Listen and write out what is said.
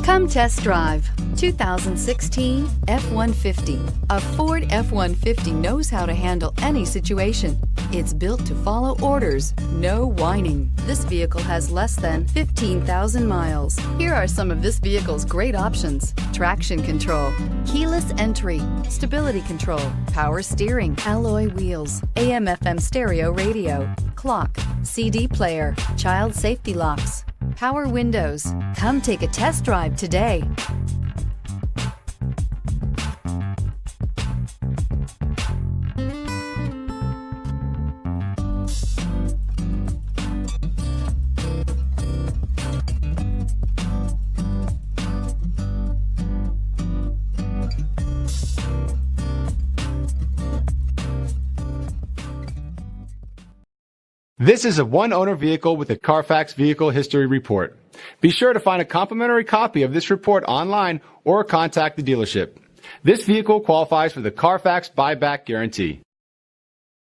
Come test drive 2016 F-150. A Ford F-150 knows how to handle any situation. It's built to follow orders, no whining. This vehicle has less than 15,000 miles. Here are some of this vehicle's great options: traction control, keyless entry, stability control, power steering, alloy wheels, AM/FM stereo radio, clock, CD player, child safety locks, power windows. Come take a test drive today. This is a one-owner vehicle with a Carfax Vehicle History Report. Be sure to find a complimentary copy of this report online or contact the dealership. This vehicle qualifies for the Carfax Buyback Guarantee.